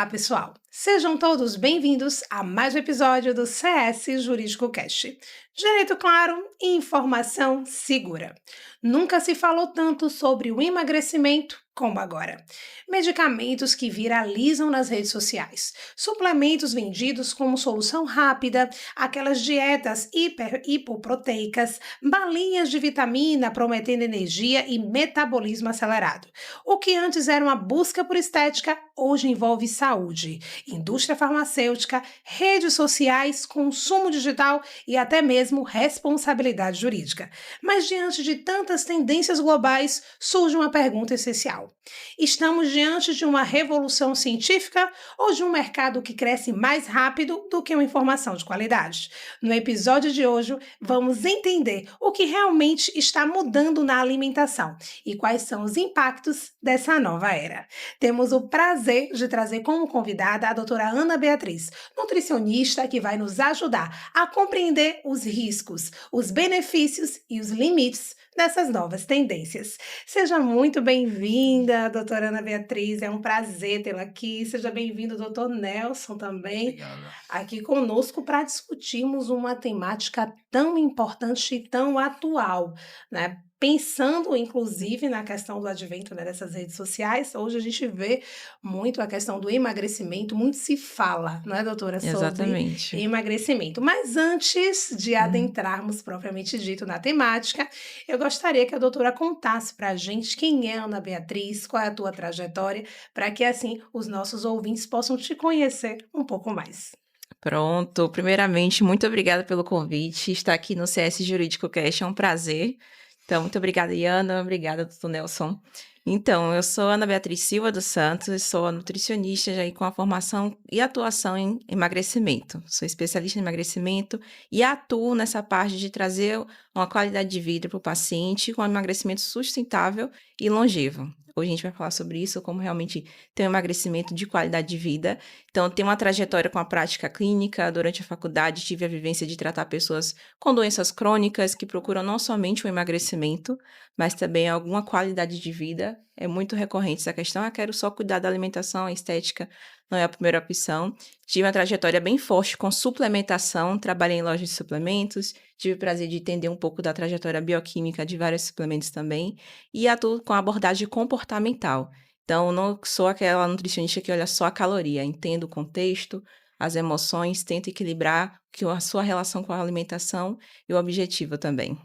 Olá, pessoal! Sejam todos bem-vindos a mais um episódio do CS Jurídico Cast. Direito claro e informação segura. Nunca se falou tanto sobre o emagrecimento como agora. Medicamentos que viralizam nas redes sociais, suplementos vendidos como solução rápida, aquelas dietas hipoproteicas, balinhas de vitamina prometendo energia e metabolismo acelerado. O que antes era uma busca por estética, hoje envolve saúde, indústria farmacêutica, redes sociais, consumo digital e até mesmo responsabilidade jurídica. Mas diante de tantas tendências globais, surge uma pergunta essencial. Estamos diante de uma revolução científica ou de um mercado que cresce mais rápido do que uma informação de qualidade? No episódio de hoje, vamos entender o que realmente está mudando na alimentação e quais são os impactos dessa nova era. Temos o prazer de trazer como convidada a doutora Ana Beatriz, nutricionista que vai nos ajudar a compreender os riscos, os benefícios e os limites dessas novas tendências. Seja muito bem-vinda, doutora Ana Beatriz, é um prazer tê-la aqui. Seja bem-vindo, doutor Nelson, também, Obrigado. aqui conosco para discutirmos uma temática tão importante e tão atual, né? Pensando, inclusive, na questão do advento, né, dessas redes sociais, hoje a gente vê muito a questão do emagrecimento, muito se fala, não é, doutora, sobre Exatamente. emagrecimento. Mas antes de Uhum. adentrarmos propriamente dito na temática, eu gostaria que a doutora contasse para a gente quem é Ana Beatriz, qual é a tua trajetória, para que assim os nossos ouvintes possam te conhecer um pouco mais. Pronto. Primeiramente, muito obrigada pelo convite. Estar aqui no CS Jurídico Cast é um prazer. Então, muito obrigada, Iana. Obrigada, doutor Nelson. Então, eu sou Ana Beatriz Silva dos Santos, sou nutricionista já aí com a formação e atuação em emagrecimento. Sou especialista em emagrecimento e atuo nessa parte de trazer uma qualidade de vida para o paciente com um emagrecimento sustentável e longevo. Hoje a gente vai falar sobre isso, como realmente ter um emagrecimento de qualidade de vida. Então, eu tenho uma trajetória com a prática clínica. Durante a faculdade, tive a vivência de tratar pessoas com doenças crônicas que procuram não somente o emagrecimento, mas também alguma qualidade de vida. É muito recorrente essa questão. Eu quero só cuidar da alimentação, a estética não é a primeira opção. Tive uma trajetória bem forte com suplementação, trabalhei em lojas de suplementos, tive o prazer de entender um pouco da trajetória bioquímica de vários suplementos também, e atuo com abordagem comportamental. Então, não sou aquela nutricionista que olha só a caloria, entendo o contexto, as emoções, tento equilibrar a sua relação com a alimentação e o objetivo também.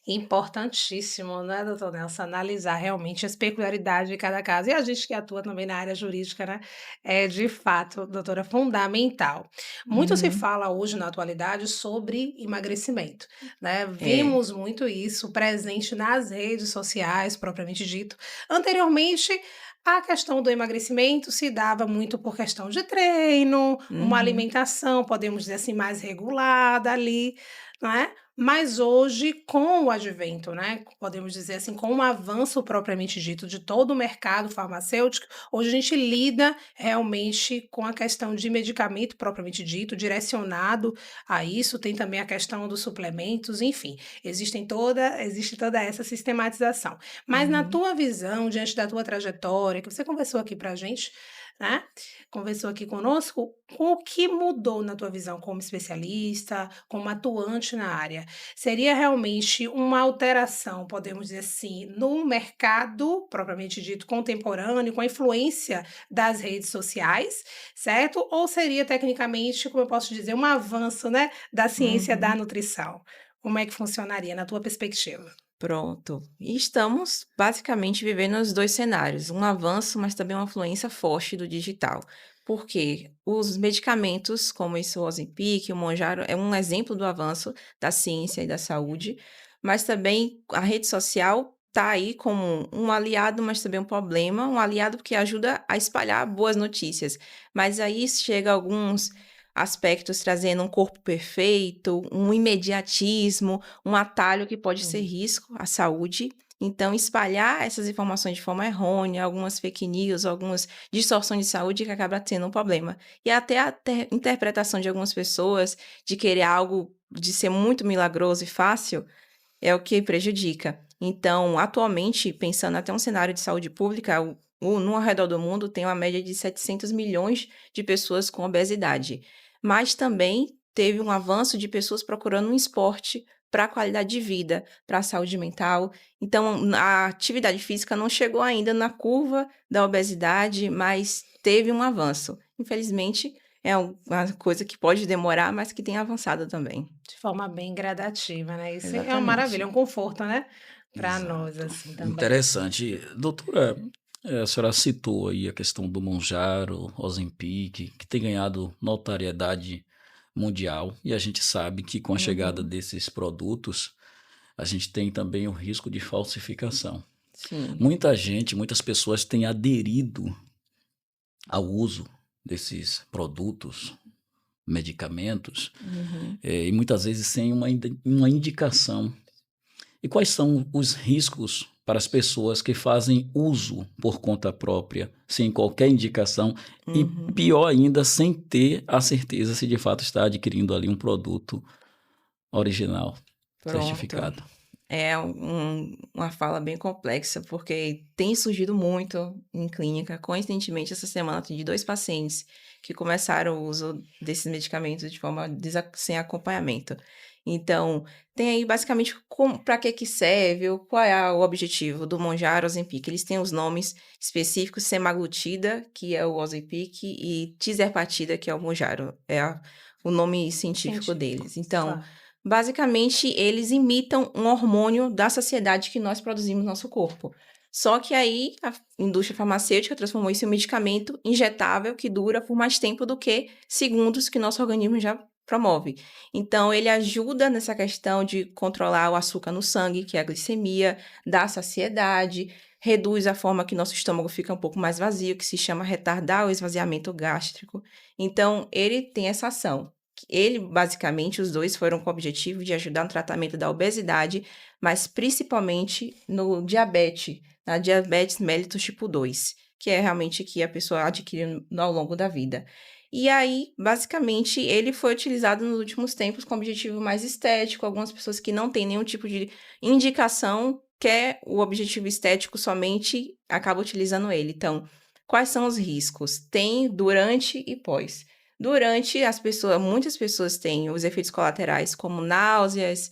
Importantíssimo, né, doutor Nelson, analisar realmente as peculiaridades de cada caso. E a gente que atua também na área jurídica, né, é de fato, doutora, fundamental. Muito se Uhum. fala hoje na atualidade sobre emagrecimento, né? É, Vimos muito isso presente nas redes sociais, propriamente dito. Anteriormente, a questão do emagrecimento se dava muito por questão de treino, uma uhum. alimentação, podemos dizer assim, mais regulada ali, não é? Mas hoje, com o advento, né, podemos dizer assim, com o avanço propriamente dito de todo o mercado farmacêutico, hoje a gente lida realmente com a questão de medicamento propriamente dito, direcionado a isso, tem também a questão dos suplementos, enfim, existe toda essa sistematização. Mas na Uhum. tua visão, diante da tua trajetória, que você conversou aqui pra gente, né, conversou aqui conosco, o que mudou na tua visão como especialista, como atuante na área? Seria realmente uma alteração, podemos dizer assim, no mercado, propriamente dito, contemporâneo, com a influência das redes sociais, certo? Ou seria tecnicamente, como eu posso dizer, um avanço, né, da ciência da Uhum. nutrição? Como é que funcionaria na tua perspectiva? Pronto. E estamos basicamente vivendo os 2 cenários, um avanço, mas também uma influência forte do digital. Porque os medicamentos, como esse o Ozempic, o Mounjaro, é um exemplo do avanço da ciência e da saúde, mas também a rede social está aí como um aliado, mas também um problema. Um aliado porque ajuda a espalhar boas notícias, mas aí chega alguns aspectos trazendo um corpo perfeito, um imediatismo, um atalho que pode ser Hum. risco à saúde. Então, espalhar essas informações de forma errônea, algumas fake news, algumas distorções de saúde que acaba tendo um problema. E até a interpretação de algumas pessoas de querer algo de ser muito milagroso e fácil é o que prejudica. Então, atualmente, pensando até um cenário de saúde pública, no ao redor do mundo tem uma média de 700 milhões de pessoas com obesidade, mas também teve um avanço de pessoas procurando um esporte para a qualidade de vida, para a saúde mental. Então, a atividade física não chegou ainda na curva da obesidade, mas teve um avanço. Infelizmente, é uma coisa que pode demorar, mas que tem avançado também. De forma bem gradativa, né, isso é uma Exatamente. maravilha, é um conforto, né, para nós, Exato. assim, também. Interessante. Doutora, a senhora citou aí a questão do Monjaro, Ozempic, que tem ganhado notariedade mundial, e a gente sabe que com a chegada Uhum. desses produtos, a gente tem também o risco de falsificação. Sim. Muita gente, muitas pessoas têm aderido ao uso desses produtos, medicamentos, Uhum. e muitas vezes sem uma indicação. E quais são os riscos para as pessoas que fazem uso por conta própria, sem qualquer indicação e, Uhum. pior ainda, sem ter a certeza se de fato está adquirindo ali um produto original, Pronto. certificado? É uma fala bem complexa, porque tem surgido muito em clínica. Coincidentemente, essa semana atendi 2 pacientes que começaram o uso desses medicamentos de forma sem acompanhamento. Então, tem aí basicamente para que serve, qual é o objetivo do Mounjaro, Ozempic. Eles têm os nomes específicos: semaglutida, que é o Ozempic, e tirzepatida, que é o Mounjaro. O nome científico Científico, deles. Então, claro. basicamente, eles imitam um hormônio da saciedade que nós produzimos no nosso corpo. Só que aí a indústria farmacêutica transformou isso em um medicamento injetável que dura por mais tempo do que segundos que nosso organismo já promove. Então, ele ajuda nessa questão de controlar o açúcar no sangue, que é a glicemia, dá saciedade, reduz a forma que nosso estômago fica um pouco mais vazio, que se chama retardar o esvaziamento gástrico. Então, ele tem essa ação. Ele, basicamente, os dois foram com o objetivo de ajudar no tratamento da obesidade, mas principalmente no diabetes, na diabetes mellitus tipo 2, que é realmente que a pessoa adquire ao longo da vida. E aí, basicamente, ele foi utilizado nos últimos tempos com objetivo mais estético. Algumas pessoas que não têm nenhum tipo de indicação quer o objetivo estético somente, acaba utilizando ele. Então, quais são os riscos? Tem durante e pós. Durante, muitas pessoas têm os efeitos colaterais, como náuseas,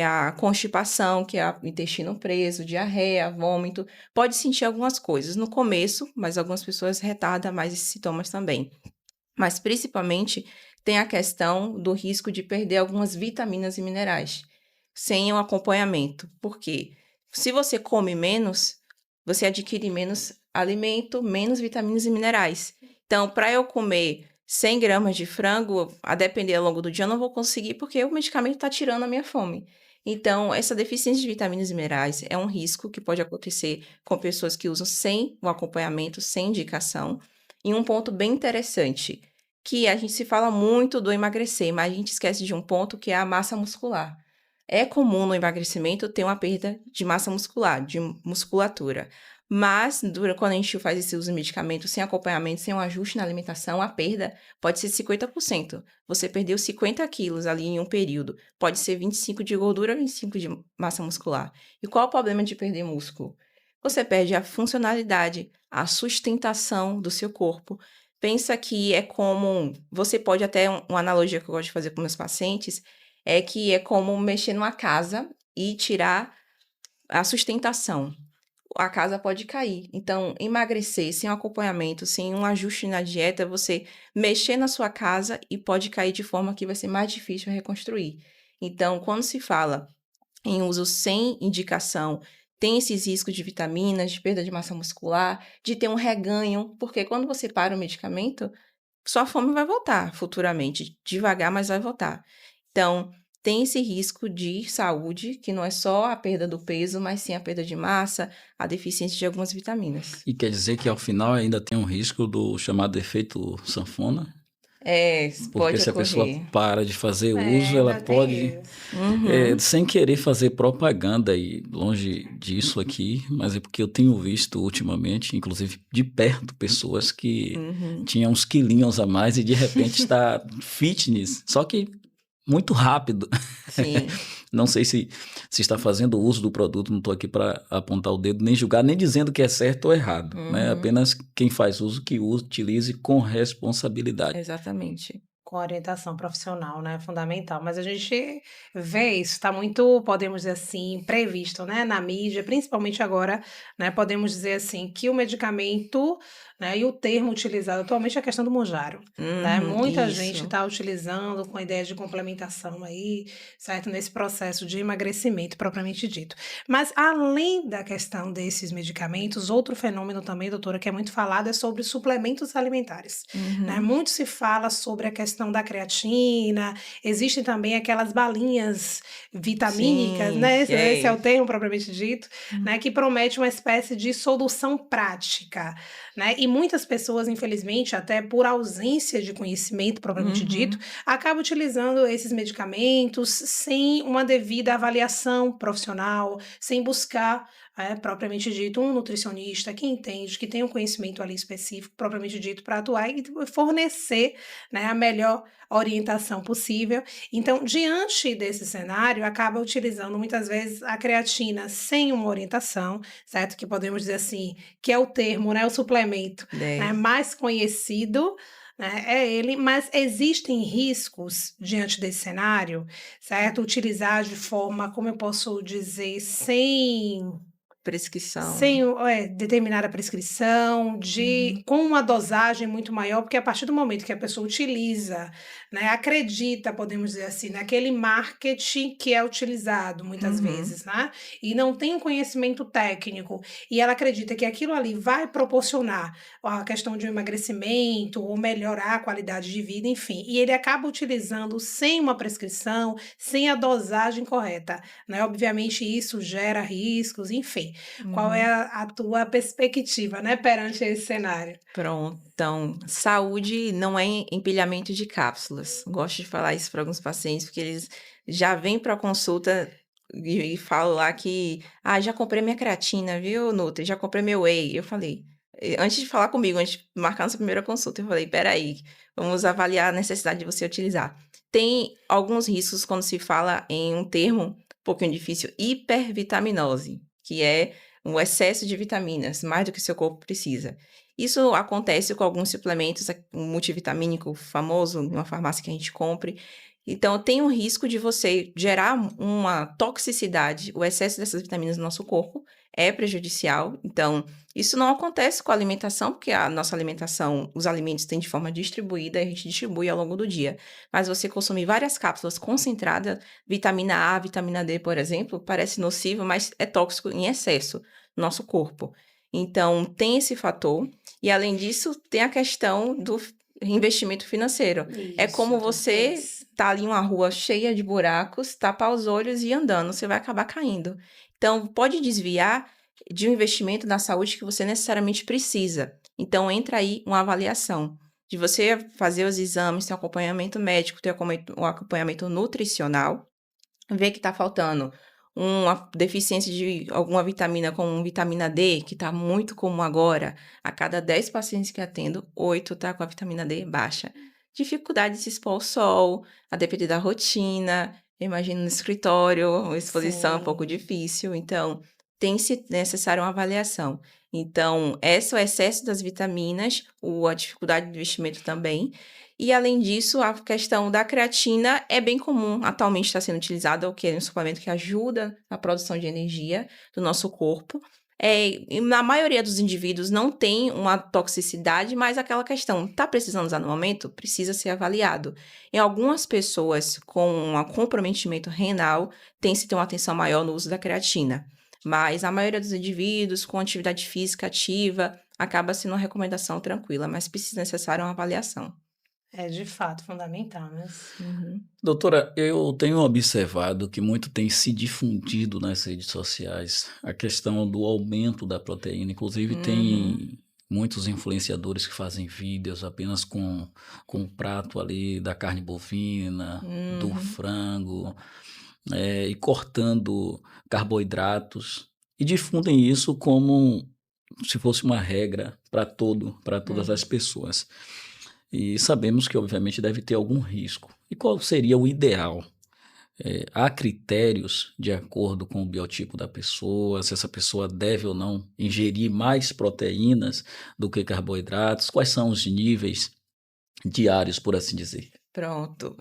a constipação, que é o intestino preso, diarreia, vômito. Pode sentir algumas coisas no começo, mas algumas pessoas retardam mais esses sintomas também. Mas, principalmente, tem a questão do risco de perder algumas vitaminas e minerais sem o acompanhamento. Por quê? Se você come menos, você adquire menos alimento, menos vitaminas e minerais. Então, para eu comer 100 gramas de frango, a depender ao longo do dia, eu não vou conseguir porque o medicamento está tirando a minha fome. Então, essa deficiência de vitaminas e minerais é um risco que pode acontecer com pessoas que usam sem o acompanhamento, sem indicação. E um ponto bem interessante, que a gente se fala muito do emagrecer, mas a gente esquece de um ponto que é a massa muscular. É comum no emagrecimento ter uma perda de massa muscular, de musculatura. Mas, quando a gente faz esse uso de medicamento sem acompanhamento, sem um ajuste na alimentação, a perda pode ser 50%. Você perdeu 50 quilos ali em um período. Pode ser 25 de gordura, 25 de massa muscular. E qual é o problema de perder músculo? Você perde a funcionalidade, a sustentação do seu corpo. Pensa que é como... Você pode até... Uma analogia que eu gosto de fazer com meus pacientes é que é como mexer numa casa e tirar a sustentação. A casa pode cair. Então, emagrecer sem um acompanhamento, sem um ajuste na dieta, você mexer na sua casa e pode cair de forma que vai ser mais difícil reconstruir. Então, quando se fala em uso sem indicação, tem esses riscos de vitaminas, de perda de massa muscular, de ter um reganho, porque quando você para o medicamento, sua fome vai voltar futuramente, devagar, mas vai voltar. Então, tem esse risco de saúde, que não é só a perda do peso, mas sim a perda de massa, a deficiência de algumas vitaminas. E quer dizer que ao final ainda tem um risco do chamado efeito sanfona? É, Porque pode se a pessoa ocorrer. para de fazer uso, ela Ainda pode, tem isso. Uhum, sem querer fazer propaganda e longe disso aqui, mas é porque eu tenho visto ultimamente, inclusive de perto, pessoas que uhum. tinham uns quilinhos a mais e de repente está fitness, só que muito rápido. Sim. Não sei se está fazendo uso do produto, não estou aqui para apontar o dedo, nem julgar, nem dizendo que é certo ou errado, né? Uhum. Apenas quem faz uso, que utilize com responsabilidade. Exatamente. Com orientação profissional, né, fundamental. Mas a gente vê isso, está muito, podemos dizer assim, previsto, né, na mídia, principalmente agora, né, podemos dizer assim, que o medicamento, né, e o termo utilizado atualmente é a questão do Mounjaro, né, Uhum. muita gente Isso. está utilizando com a ideia de complementação aí, certo, nesse processo de emagrecimento propriamente dito. Mas além da questão desses medicamentos, outro fenômeno também, doutora, que é muito falado é sobre suplementos alimentares, né? Uhum. Muito se fala sobre a questão da creatina, existem também aquelas balinhas vitamínicas, Sim, né? Esse é o yes. termo propriamente dito, Hum. né? Que promete uma espécie de solução prática, né? E muitas pessoas, infelizmente, até por ausência de conhecimento propriamente dito, Uhum. acabam utilizando esses medicamentos sem uma devida avaliação profissional, sem buscar propriamente dito, um nutricionista que entende, que tem um conhecimento ali específico, propriamente dito, para atuar e fornecer, né, a melhor orientação possível. Então, diante desse cenário, acaba utilizando muitas vezes a creatina sem uma orientação, certo? Que podemos dizer assim, que é o termo, né, o suplemento, né, 10. mais conhecido, né, é ele, mas existem riscos diante desse cenário, certo? Utilizar de forma, como eu posso dizer, Prescrição. sem determinada prescrição, Uhum. com uma dosagem muito maior, porque a partir do momento que a pessoa utiliza, né, acredita, podemos dizer assim, naquele marketing que é utilizado muitas Uhum. vezes, né, e não tem um conhecimento técnico, e ela acredita que aquilo ali vai proporcionar a questão de um emagrecimento ou melhorar a qualidade de vida, enfim, e ele acaba utilizando sem uma prescrição, sem a dosagem correta, né, obviamente isso gera riscos, enfim. Qual é Uhum. a tua perspectiva, né, perante esse cenário? Pronto. Então, saúde não é empilhamento de cápsulas. Gosto de falar isso para alguns pacientes, porque eles já vêm para a consulta e falam lá que: "Ah, já comprei minha creatina, viu, Nutri? Já comprei meu whey". Eu falei, antes de falar comigo, antes de marcar nossa primeira consulta, eu falei: "Espera aí, vamos avaliar a necessidade de você utilizar". Tem alguns riscos quando se fala em um termo um pouquinho difícil, hipervitaminose, que é um excesso de vitaminas, mais do que seu corpo precisa. Isso acontece com alguns suplementos, um multivitamínico famoso, em uma farmácia que a gente compre. Então, tem um risco de você gerar uma toxicidade. O excesso dessas vitaminas no nosso corpo é prejudicial. Então, isso não acontece com a alimentação, porque a nossa alimentação, os alimentos têm de forma distribuída, a gente distribui ao longo do dia. Mas você consumir várias cápsulas concentradas, vitamina A, vitamina D, por exemplo, parece nocivo, mas é tóxico em excesso no nosso corpo. Então, tem esse fator. E além disso, tem a questão do investimento financeiro. É Isso, como você pois. tá ali em uma rua cheia de buracos, tapar os olhos e ir andando, você vai acabar caindo. Então, pode desviar de um investimento na saúde que você necessariamente precisa. Então, entra aí uma avaliação de você fazer os exames, ter um acompanhamento médico, ter um acompanhamento nutricional, ver que está faltando uma deficiência de alguma vitamina, como vitamina D, que está muito comum agora. A cada 10 pacientes que atendo, 8 tá com a vitamina D baixa. Dificuldade de se expor ao sol, a depender da rotina. Eu imagino no escritório, a exposição é um pouco Sim. difícil. Então, tem-se necessário uma avaliação. Então, esse é o excesso das vitaminas, a dificuldade do investimento também. E além disso, a questão da creatina é bem comum, atualmente está sendo utilizada, o que é um suplemento que ajuda na produção de energia do nosso corpo. E na maioria dos indivíduos não tem uma toxicidade, mas aquela questão, está precisando usar no momento? Precisa ser avaliado. Em algumas pessoas com um comprometimento renal, tem-se ter uma atenção maior no uso da creatina. Mas a maioria dos indivíduos com atividade física ativa acaba sendo uma recomendação tranquila, mas precisa necessária uma avaliação. É de fato fundamental, mas Uhum. Doutora, eu tenho observado que muito tem se difundido nas redes sociais a questão do aumento da proteína. Inclusive, Uhum. tem muitos influenciadores que fazem vídeos apenas com o prato ali da carne bovina, do Uhum. frango, e cortando carboidratos, e difundem isso como se fosse uma regra para todas as Uhum. pessoas. E sabemos que, obviamente, deve ter algum risco. E qual seria o ideal? Há critérios de acordo com o biotipo da pessoa, se essa pessoa deve ou não ingerir mais proteínas do que carboidratos, quais são os níveis diários, por assim dizer? Pronto.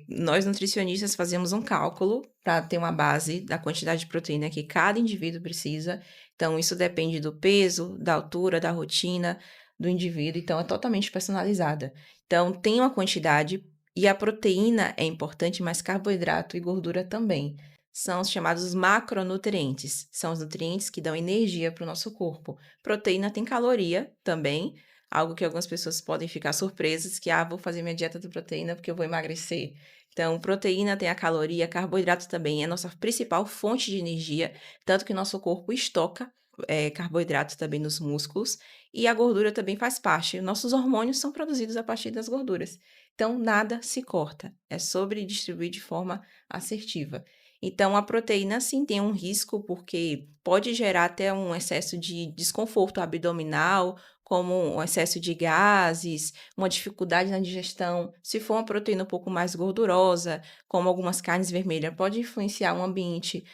Nós nutricionistas fazemos um cálculo para ter uma base da quantidade de proteína que cada indivíduo precisa. Então, isso depende do peso, da altura, da rotina do indivíduo. Então, é totalmente personalizada. Então, tem uma quantidade e a proteína é importante, mas carboidrato e gordura também. São os chamados macronutrientes. São os nutrientes que dão energia para o nosso corpo. Proteína tem caloria também, algo que algumas pessoas podem ficar surpresas, que, vou fazer minha dieta de proteína porque eu vou emagrecer. Então, proteína tem a caloria, carboidrato também é a nossa principal fonte de energia, tanto que nosso corpo estoca carboidratos também nos músculos, e a gordura também faz parte. Nossos hormônios são produzidos a partir das gorduras. Então, nada se corta, é sobre distribuir de forma assertiva. Então, a proteína, sim, tem um risco, porque pode gerar até um excesso de desconforto abdominal, como um excesso de gases, uma dificuldade na digestão. Se for uma proteína um pouco mais gordurosa, como algumas carnes vermelhas, pode influenciar um ambiente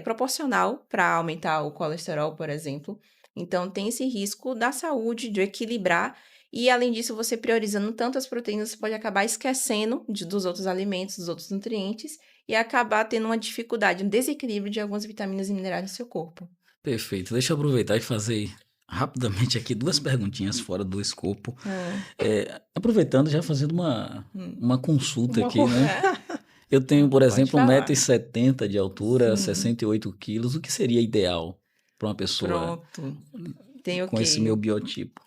proporcional para aumentar o colesterol, por exemplo. Então, tem esse risco da saúde, de equilibrar. E, além disso, você priorizando tanto as proteínas, você pode acabar esquecendo dos outros alimentos, dos outros nutrientes, e acabar tendo uma dificuldade, um desequilíbrio de algumas vitaminas e minerais no seu corpo. Perfeito. Deixa eu aproveitar e fazer rapidamente aqui 2 perguntinhas fora do escopo. Aproveitando, já fazendo uma consulta aqui, né? Eu tenho, por exemplo, 1,70 m de altura, 68 quilos. O que seria ideal para uma pessoa com esse meu biotipo?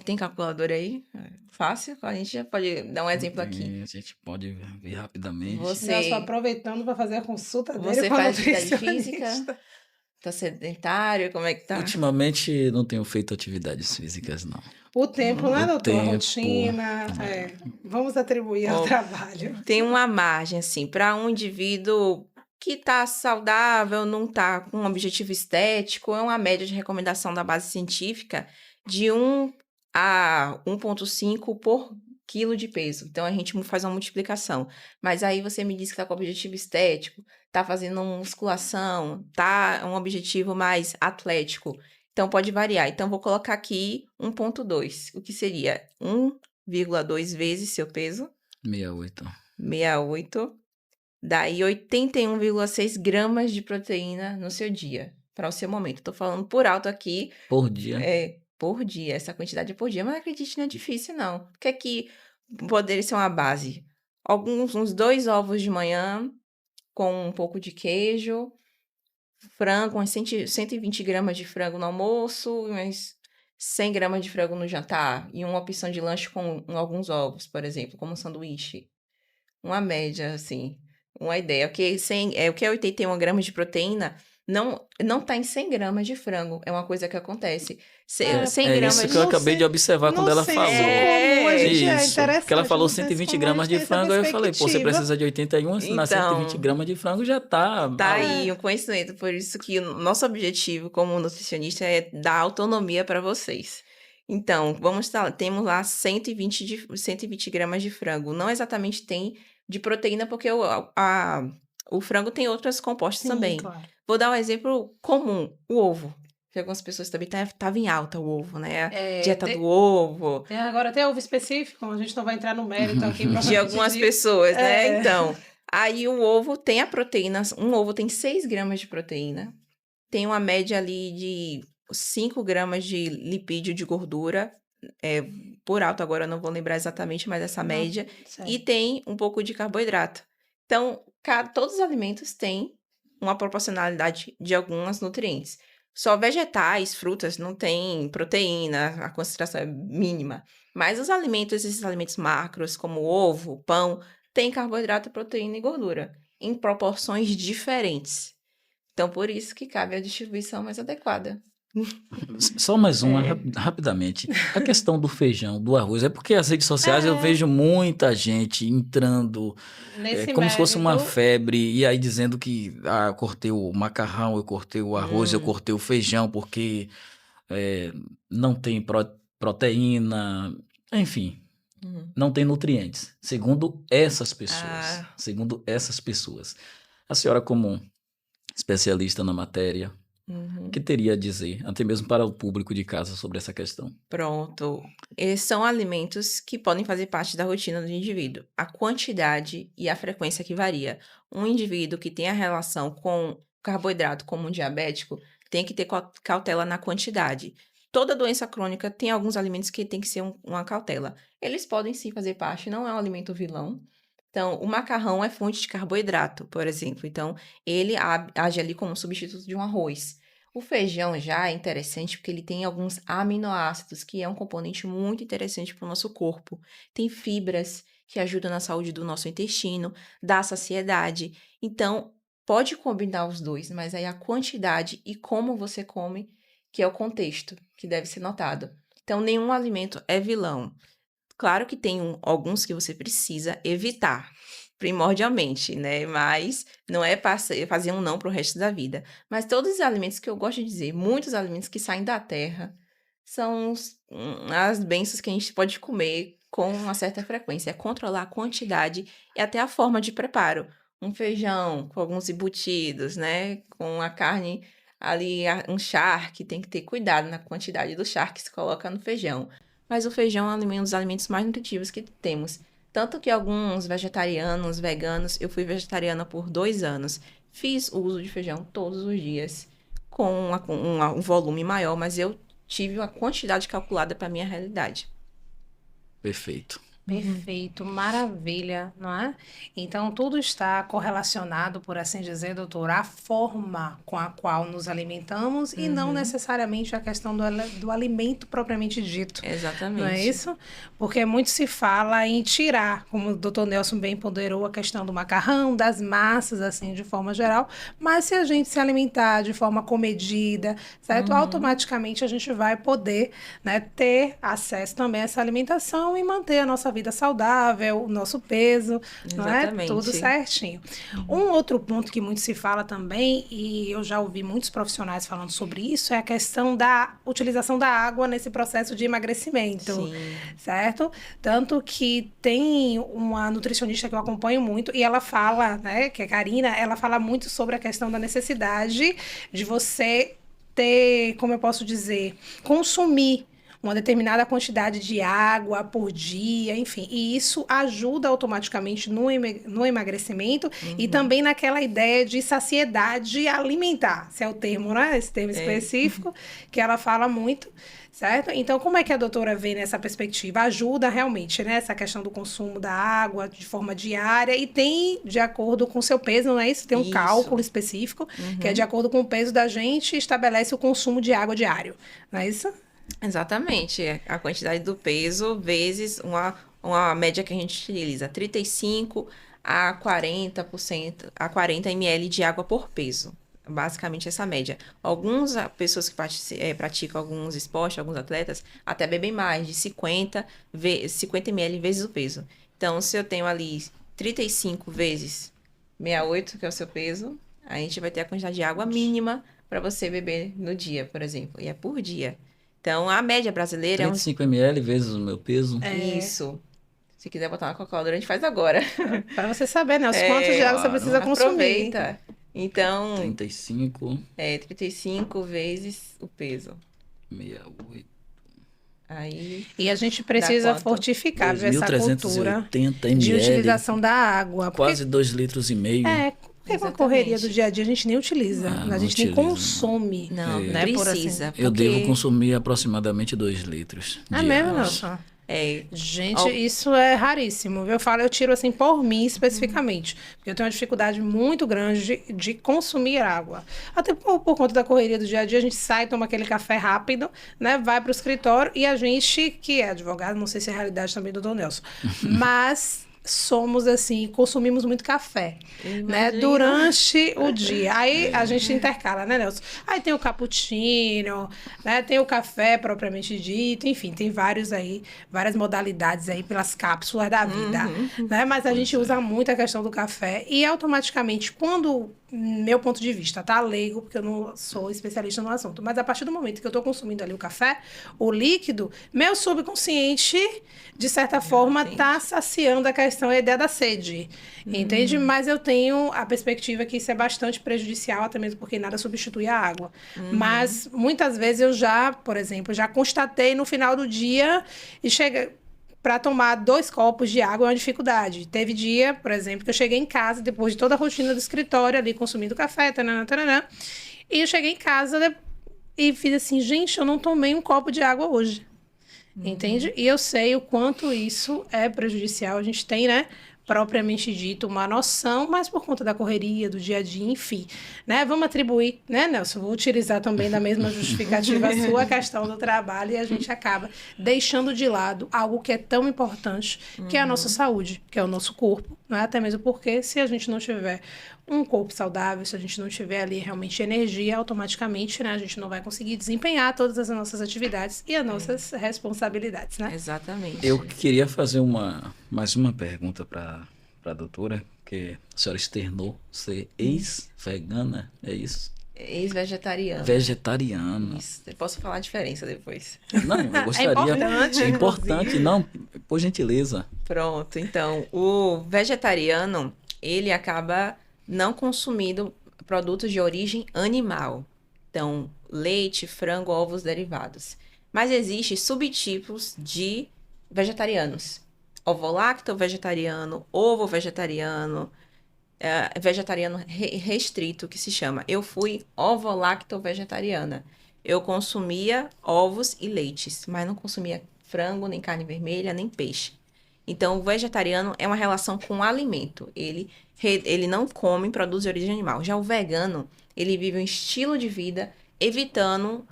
Tem calculadora aí? Fácil? A gente já pode dar um exemplo aqui. A gente pode ver rapidamente. Nelson, aproveitando para fazer a consulta dele. Você faz atividade física? Tá sedentário? Como é que tá? Ultimamente não tenho feito atividades físicas, não. O tempo, né, doutor? tempo, Rotina. Vamos atribuir ao trabalho. Tem uma margem, assim, para um indivíduo que tá saudável, não tá com um objetivo estético, é uma média de recomendação da base científica de 1 a 1,5 por quilo de peso. Então, a gente faz uma multiplicação. Mas aí você me diz que tá com objetivo estético, tá fazendo uma musculação, tá um objetivo mais atlético. Então, pode variar. Então, vou colocar aqui 1,2, o que seria 1,2 vezes seu peso. 68. 68. Daí, 81,6 gramas de proteína no seu dia, para o seu momento. Tô falando por alto aqui. Por dia? Por dia. Essa quantidade é por dia. Mas acredite, não é difícil, não. O que é que poderia ser uma base? Uns 2 ovos de manhã, com um pouco de queijo, frango, umas 120 gramas de frango no almoço, umas 100 gramas de frango no jantar, e uma opção de lanche com alguns ovos, por exemplo, como um sanduíche. Uma média, assim, uma ideia. O que é 81 gramas de proteína não tá em 100 gramas de frango. É uma coisa que acontece. 100 gramas isso que eu acabei de observar quando ela falou. Isso, porque ela falou 120 gramas de frango, aí eu falei, pô, você precisa de 81, então, na 120 gramas de frango já tá... Tá aí o conhecimento, por isso que o nosso objetivo como nutricionista é dar autonomia para vocês. Então, temos lá 120 gramas de frango. Não exatamente tem de proteína, porque o frango tem outros compostos também. Claro. Vou dar um exemplo comum, o ovo. Que algumas pessoas também estavam em alta o ovo, né? Dieta do ovo. Agora tem ovo específico, a gente não vai entrar no mérito aqui. De algumas pessoas, né? Então, aí o ovo tem a proteína, um ovo tem 6 gramas de proteína, tem uma média ali de 5 gramas de lipídio de gordura, por alto agora eu não vou lembrar exatamente, mas essa média, e tem um pouco de carboidrato. Então, todos os alimentos têm uma proporcionalidade de alguns nutrientes. Só vegetais, frutas, não tem proteína, a concentração é mínima. Mas esses alimentos macros, como ovo, pão, tem carboidrato, proteína e gordura, em proporções diferentes. Então, por isso que cabe a distribuição mais adequada. Só mais uma, rapidamente. A questão do feijão, do arroz, é porque as redes sociais eu vejo muita gente entrando como se fosse uma febre, e aí dizendo que eu cortei o macarrão, eu cortei o arroz, eu cortei o feijão, porque não tem proteína. Enfim, não tem nutrientes, segundo essas pessoas. Segundo essas pessoas. A senhora, como especialista na matéria, o que teria a dizer, até mesmo para o público de casa, sobre essa questão? Pronto. Eles são alimentos que podem fazer parte da rotina do indivíduo. A quantidade e a frequência que varia. Um indivíduo que tem a relação com carboidrato como um diabético tem que ter cautela na quantidade. Toda doença crônica tem alguns alimentos que tem que ser uma cautela. Eles podem sim fazer parte, não é um alimento vilão. Então, o macarrão é fonte de carboidrato, por exemplo. Então, ele age ali como substituto de um arroz. O feijão já é interessante porque ele tem alguns aminoácidos, que é um componente muito interessante para o nosso corpo. Tem fibras que ajudam na saúde do nosso intestino, dá saciedade. Então, pode combinar os dois, mas aí a quantidade e como você come, que é o contexto, que deve ser notado. Então, nenhum alimento é vilão. Claro que tem alguns que você precisa evitar, primordialmente, né? Mas não é fazer um não para o resto da vida. Mas todos os alimentos que eu gosto de dizer, muitos alimentos que saem da terra, são as bênçãos que a gente pode comer com uma certa frequência. É controlar a quantidade e até a forma de preparo. Um feijão com alguns embutidos, né? Com a carne ali, um charque, tem que ter cuidado na quantidade do charque que se coloca no feijão. Mas o feijão é um dos alimentos mais nutritivos que temos. Tanto que alguns vegetarianos, veganos, eu fui vegetariana por 2 anos. Fiz uso de feijão todos os dias, com um volume maior, mas eu tive uma quantidade calculada para a minha realidade. Perfeito. Perfeito, maravilha, não é? Então, tudo está correlacionado, por assim dizer, doutora, à forma com a qual nos alimentamos e não necessariamente a questão do alimento propriamente dito. Exatamente. Não é isso? Porque muito se fala em tirar, como o doutor Nelson bem ponderou, a questão do macarrão, das massas, assim, de forma geral, mas se a gente se alimentar de forma comedida, certo? Automaticamente a gente vai poder, né, ter acesso também a essa alimentação e manter a nossa vida saudável, o nosso peso, não é? Tudo certinho. Um outro ponto que muito se fala também, e eu já ouvi muitos profissionais falando sobre isso, é a questão da utilização da água nesse processo de emagrecimento, certo? Tanto que tem uma nutricionista que eu acompanho muito, e ela fala, né, que é Karina, ela fala muito sobre a questão da necessidade de você ter, como eu posso dizer, consumir uma determinada quantidade de água por dia, enfim. E isso ajuda automaticamente no emagrecimento e também naquela ideia de saciedade alimentar, se é o termo, né? Esse termo específico, que ela fala muito, certo? Então, como é que a doutora vê nessa perspectiva? Ajuda realmente, né? Essa questão do consumo da água de forma diária e tem, de acordo com o seu peso, não é isso? Tem um cálculo específico, que é de acordo com o peso da gente, estabelece o consumo de água diário, não é isso? Exatamente. A quantidade do peso vezes uma média que a gente utiliza, 35 a 40%, a 40 ml de água por peso. Basicamente essa média. Algumas pessoas que praticam alguns esportes, alguns atletas, até bebem mais, de 50 ml vezes o peso. Então, se eu tenho ali 35 vezes 68, que é o seu peso, a gente vai ter a quantidade de água mínima para você beber no dia, por exemplo. E é por dia. Então, a média brasileira 35 ml vezes o meu peso. Isso. Se quiser botar uma calculadora, a gente faz agora. Para você saber, né? Os quantos de água você precisa consumir. Aproveita. Então... 35... 35 vezes o peso. 68. Aí... E a gente precisa fortificar essa cultura ml, de utilização da água. Quase 2,5 litros. Porque com a correria do dia a dia a gente nem utiliza, a gente nem consome. Não, né, precisa. Assim. Eu devo consumir aproximadamente 2 litros. Mesmo, Nelson? Gente, isso é raríssimo. Eu tiro assim por mim especificamente. Porque eu tenho uma dificuldade muito grande de consumir água. Até por conta da correria do dia a dia, a gente sai, toma aquele café rápido, né? Vai para o escritório e a gente, que é advogado, não sei se é a realidade também do Dr. Nelson, mas... somos assim, consumimos muito café, né, durante o dia. Aí a gente intercala, né, Nelson? Aí tem o cappuccino, né, tem o café propriamente dito, enfim, tem várias modalidades aí pelas cápsulas da vida, né? Mas a gente usa muito a questão do café e automaticamente quando meu ponto de vista, tá? Leigo, porque eu não sou especialista no assunto. Mas a partir do momento que eu tô consumindo ali o café, o líquido, meu subconsciente, de certa forma, tá saciando a questão, a ideia da sede. Entende? Mas eu tenho a perspectiva que isso é bastante prejudicial, até mesmo porque nada substitui a água. Mas muitas vezes eu já, por exemplo, já constatei no final do dia e chega para tomar 2 copos de água é uma dificuldade. Teve dia, por exemplo, que eu cheguei em casa, depois de toda a rotina do escritório ali, consumindo café, tanana, tanana, e eu cheguei em casa e fiz assim, gente, eu não tomei um copo de água hoje. Entende? E eu sei o quanto isso é prejudicial. A gente tem, né, propriamente dito, uma noção, mas por conta da correria, do dia a dia, enfim, né? Vamos atribuir, né, Nelson? Vou utilizar também da mesma justificativa a sua questão do trabalho e a gente acaba deixando de lado algo que é tão importante, que é a nossa saúde, que é o nosso corpo, não é? Até mesmo porque se a gente não tiver um corpo saudável, se a gente não tiver ali realmente energia, automaticamente, né, a gente não vai conseguir desempenhar todas as nossas atividades e as nossas responsabilidades, né? Exatamente. Eu queria fazer mais uma pergunta para a doutora, que a senhora externou ser ex-vegana, é isso? Ex-vegetariana. Vegetariana. Isso. Eu posso falar a diferença depois. Não, eu gostaria. importante, É importante, não, por gentileza. Pronto. Então, o vegetariano, ele acaba não consumindo produtos de origem animal. Então, leite, frango, ovos derivados. Mas existem subtipos de vegetarianos. Ovolacto vegetariano, ovo vegetariano, vegetariano restrito, que se chama. Eu fui ovolacto vegetariana. Eu consumia ovos e leites, mas não consumia frango, nem carne vermelha, nem peixe. Então, o vegetariano é uma relação com o alimento. Ele não come produtos de origem animal. Já o vegano, ele vive um estilo de vida evitando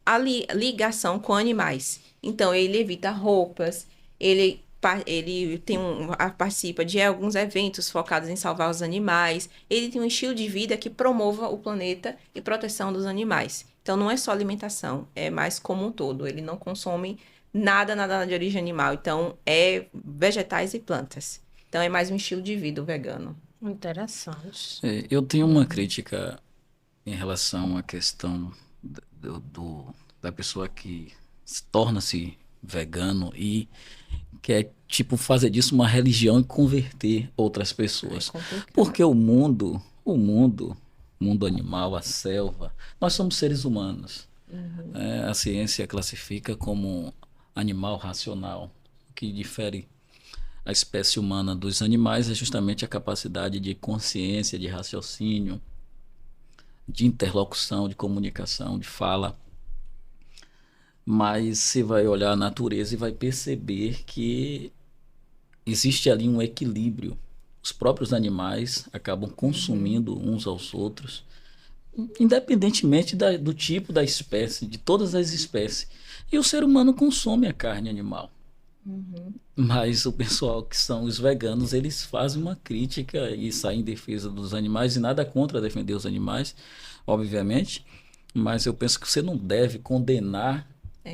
a ligação com animais. Então, ele evita roupas, ele participa de alguns eventos focados em salvar os animais. Ele tem um estilo de vida que promova o planeta e proteção dos animais. Então, não é só alimentação, é mais como um todo. Ele não consome nada de origem animal. Então, é vegetais e plantas. Então, é mais um estilo de vida o vegano. Interessante. Eu tenho uma crítica em relação à questão da pessoa que torna-se vegano e quer, tipo, fazer disso uma religião e converter outras pessoas. Porque o mundo animal, a selva, nós somos seres humanos. A ciência classifica como animal racional. O que difere a espécie humana dos animais é justamente a capacidade de consciência, de raciocínio, de interlocução, de comunicação, de fala. Mas você vai olhar a natureza e vai perceber que existe ali um equilíbrio. Os próprios animais acabam consumindo uns aos outros, independentemente do tipo da espécie, de todas as espécies. E o ser humano consome a carne animal. Mas o pessoal que são os veganos, eles fazem uma crítica e saem em defesa dos animais, e nada contra defender os animais, obviamente, mas eu penso que você não deve condenar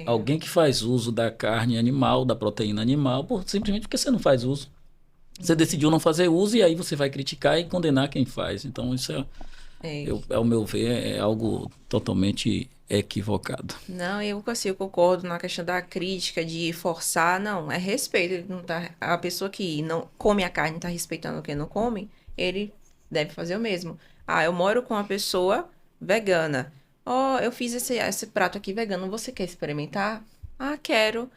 alguém que faz uso da carne animal, da proteína animal, simplesmente porque você não faz uso. Você decidiu não fazer uso e aí você vai criticar e condenar quem faz. Então isso ao meu ver, é algo totalmente equivocado. Não, eu concordo na questão da crítica, de forçar. Não, é respeito. Ele não tá, a pessoa que não come a carne está respeitando quem não come, ele deve fazer o mesmo. Eu moro com uma pessoa vegana. Eu fiz esse prato aqui vegano, você quer experimentar? Quero.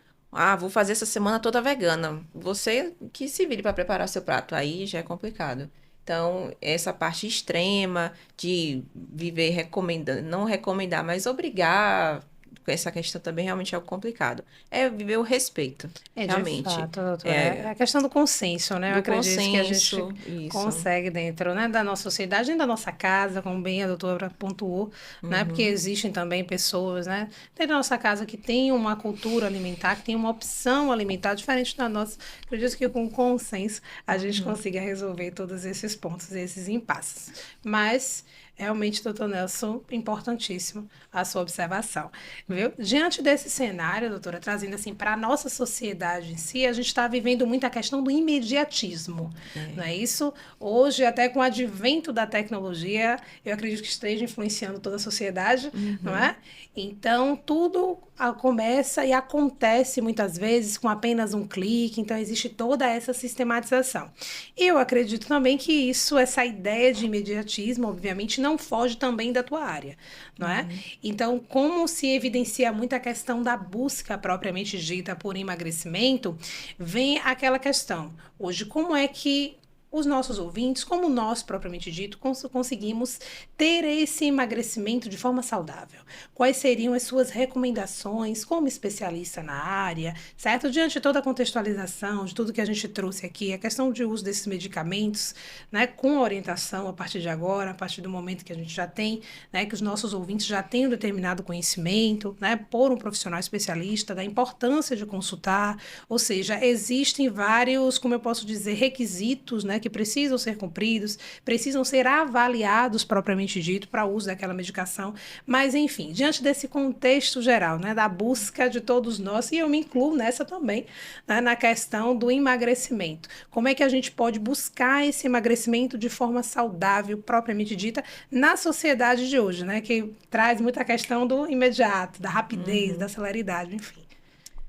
Vou fazer essa semana toda vegana. Você que se vire para preparar seu prato, aí já é complicado. Então, essa parte extrema de viver recomendando, não recomendar, mas obrigar, essa questão também realmente é algo complicado. É viver o respeito, realmente. De fato, doutora. É a questão do consenso, né? Eu acredito que a gente consegue dentro, né, da nossa sociedade, dentro da nossa casa, como bem a doutora pontuou, né? Porque existem também pessoas, né, dentro da nossa casa que tem uma cultura alimentar, que tem uma opção alimentar diferente da nossa. Acredito que com consenso a gente consiga resolver todos esses pontos, esses impasses. Mas realmente, doutor Nelson, importantíssimo a sua observação. Viu? Diante desse cenário, doutora, trazendo assim para a nossa sociedade em si, a gente está vivendo muito a questão do imediatismo, não é isso? Hoje, até com o advento da tecnologia, eu acredito que esteja influenciando toda a sociedade, não é? Então, tudo começa e acontece muitas vezes com apenas um clique, então existe toda essa sistematização. E eu acredito também que isso, essa ideia de imediatismo, obviamente, não foge também da tua área, não é? Então, como se evidencia muito a questão da busca propriamente dita por emagrecimento, vem aquela questão, hoje, como é que os nossos ouvintes, como nós, propriamente dito, conseguimos ter esse emagrecimento de forma saudável? Quais seriam as suas recomendações como especialista na área, certo? Diante de toda a contextualização, de tudo que a gente trouxe aqui, a questão de uso desses medicamentos, né, com orientação a partir de agora, a partir do momento que a gente já tem, né, que os nossos ouvintes já têm um determinado conhecimento, né, por um profissional especialista, da importância de consultar, ou seja, existem vários, como eu posso dizer, requisitos, né, que precisam ser cumpridos, precisam ser avaliados propriamente dito para o uso daquela medicação, mas enfim, diante desse contexto geral, né, da busca de todos nós, e eu me incluo nessa também, né, na questão do emagrecimento, como é que a gente pode buscar esse emagrecimento de forma saudável, propriamente dita, na sociedade de hoje, né, que traz muita questão do imediato, da rapidez, da celeridade, enfim.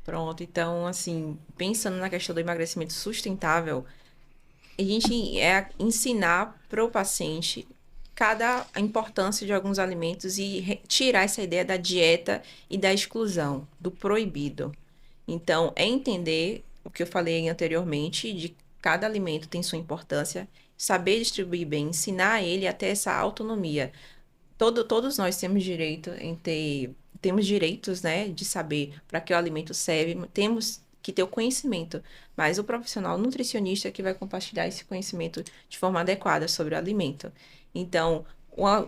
Pronto, então, assim, pensando na questão do emagrecimento sustentável, a gente ensinar para o paciente a importância de alguns alimentos e tirar essa ideia da dieta e da exclusão, do proibido. Então, é entender o que eu falei anteriormente, de cada alimento tem sua importância, saber distribuir bem, ensinar ele a ter essa autonomia. Todos nós temos direito temos direitos, né, de saber para que o alimento serve, temos que ter o conhecimento, mas o profissional nutricionista é que vai compartilhar esse conhecimento de forma adequada sobre o alimento. Então,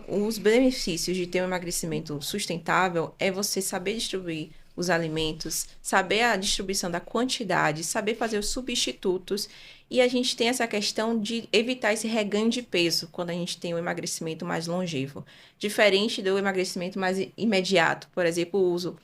os benefícios de ter um emagrecimento sustentável é você saber distribuir os alimentos, saber a distribuição da quantidade, saber fazer os substitutos, e a gente tem essa questão de evitar esse reganho de peso quando a gente tem um emagrecimento mais longevo. Diferente do emagrecimento mais imediato, por exemplo, o uso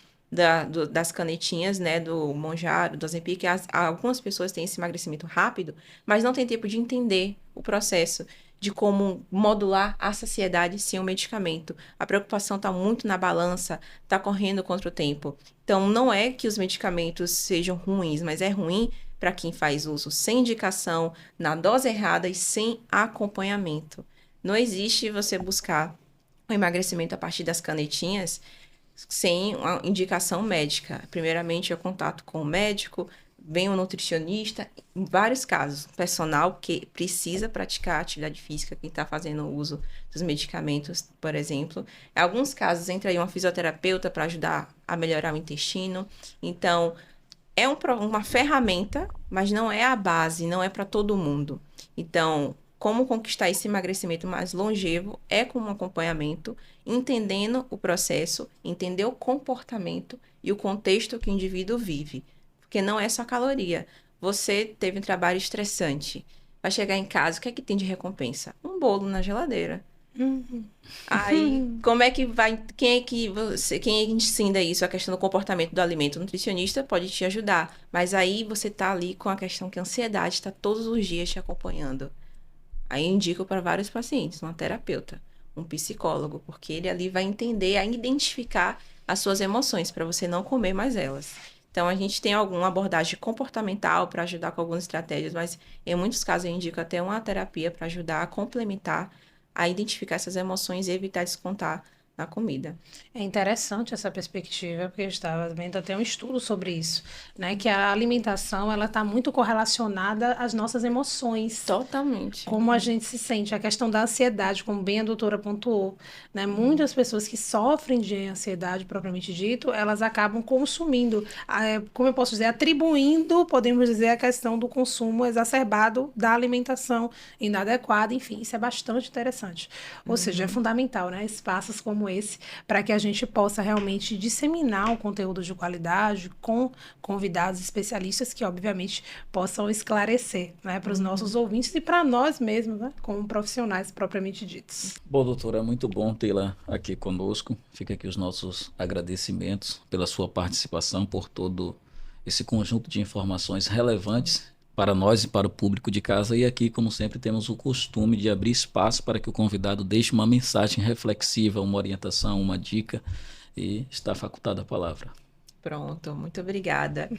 das canetinhas, né, do Mounjaro, do Ozempic, algumas pessoas têm esse emagrecimento rápido, mas não tem tempo de entender o processo de como modular a saciedade sem o medicamento. A preocupação está muito na balança, está correndo contra o tempo. Então, não é que os medicamentos sejam ruins, mas é ruim para quem faz uso sem indicação, na dose errada e sem acompanhamento. Não existe você buscar o emagrecimento a partir das canetinhas sem uma indicação médica. Primeiramente, é o contato com o médico, vem um nutricionista, em vários casos, personal que precisa praticar atividade física, quem está fazendo uso dos medicamentos, por exemplo. Em alguns casos, entra aí uma fisioterapeuta para ajudar a melhorar o intestino. Então, é uma ferramenta, mas não é a base, não é para todo mundo. Então, como conquistar esse emagrecimento mais longevo é com um acompanhamento, entendendo o processo, entender o comportamento e o contexto que o indivíduo vive. Porque não é só caloria. Você teve um trabalho estressante. Vai chegar em casa, o que é que tem de recompensa? Um bolo na geladeira. Aí, como é que vai... Quem é que ensina isso? A questão do comportamento do alimento. O nutricionista pode te ajudar. Mas aí você tá ali com a questão que a ansiedade está todos os dias te acompanhando. Aí eu indico para vários pacientes, um terapeuta, um psicólogo, porque ele ali vai entender, a identificar as suas emoções, para você não comer mais elas. Então, a gente tem alguma abordagem comportamental para ajudar com algumas estratégias, mas em muitos casos eu indico até uma terapia para ajudar a complementar, a identificar essas emoções e evitar descontar na comida. É interessante essa perspectiva, porque eu estava vendo até um estudo sobre isso, né? Que a alimentação, ela está muito correlacionada às nossas emoções. Totalmente. Como a gente se sente, a questão da ansiedade, como bem a doutora pontuou, né? Muitas pessoas que sofrem de ansiedade, propriamente dito, elas acabam consumindo, como eu posso dizer, atribuindo, podemos dizer, a questão do consumo exacerbado da alimentação inadequada, enfim, isso é bastante interessante. Ou seja, é fundamental, né? Espaços como como esse, para que a gente possa realmente disseminar um conteúdo de qualidade com convidados especialistas que, obviamente, possam esclarecer, né, para os nossos ouvintes e para nós mesmos, né, como profissionais propriamente ditos. Bom, doutora, é muito bom tê-la aqui conosco. Fica aqui os nossos agradecimentos pela sua participação, por todo esse conjunto de informações relevantes para nós e para o público de casa. E aqui, como sempre, temos o costume de abrir espaço para que o convidado deixe uma mensagem reflexiva, uma orientação, uma dica, e está facultada a palavra. Pronto, muito obrigada.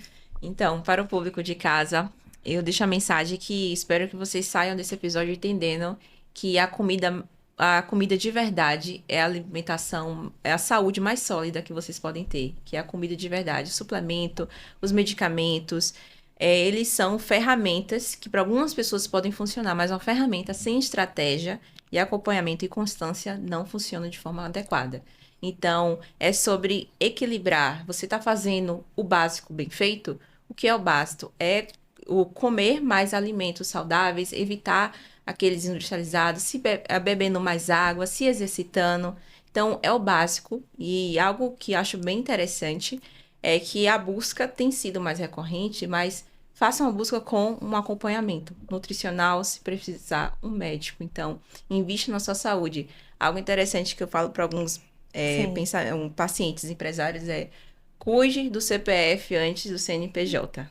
Então, para o público de casa, eu deixo a mensagem que espero que vocês saiam desse episódio entendendo que a comida de verdade é a alimentação, é a saúde mais sólida que vocês podem ter, que é a comida de verdade. O suplemento, os medicamentos, eles são ferramentas que para algumas pessoas podem funcionar, mas uma ferramenta sem estratégia e acompanhamento e constância não funciona de forma adequada. Então, é sobre equilibrar. Você está fazendo o básico bem feito? O que é o básico? É o comer mais alimentos saudáveis, evitar aqueles industrializados, se bebendo mais água, se exercitando. Então, é o básico. E algo que acho bem interessante é que a busca tem sido mais recorrente, mas faça uma busca com um acompanhamento nutricional, se precisar, um médico. Então, invista na sua saúde. Algo interessante que eu falo para alguns pacientes, empresários, cuide do CPF antes do CNPJ.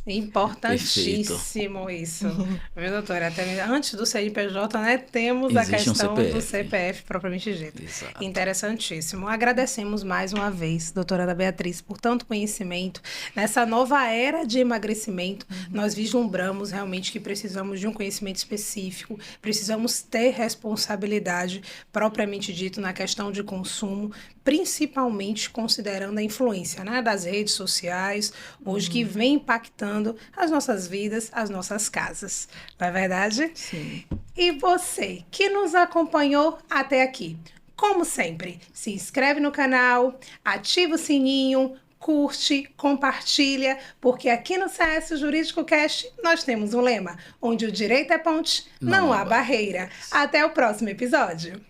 Importantíssimo isso, viu, doutora? Até antes do CNPJ, né, temos Existe a questão CPF. do CPF propriamente dito. Exato. Interessantíssimo. Agradecemos mais uma vez, doutora Ana Beatriz, por tanto conhecimento. Nessa nova era de emagrecimento, nós vislumbramos realmente que precisamos de um conhecimento específico, precisamos ter responsabilidade propriamente dito na questão de consumo, principalmente considerando a influência, né, das redes sociais, hoje que vem impactando as nossas vidas, as nossas casas. Não é verdade? Sim. E você que nos acompanhou até aqui, como sempre, se inscreve no canal, ativa o sininho, curte, compartilha, porque aqui no CS Jurídico Cast nós temos um lema, onde o direito é ponte, não há barreira. Até o próximo episódio.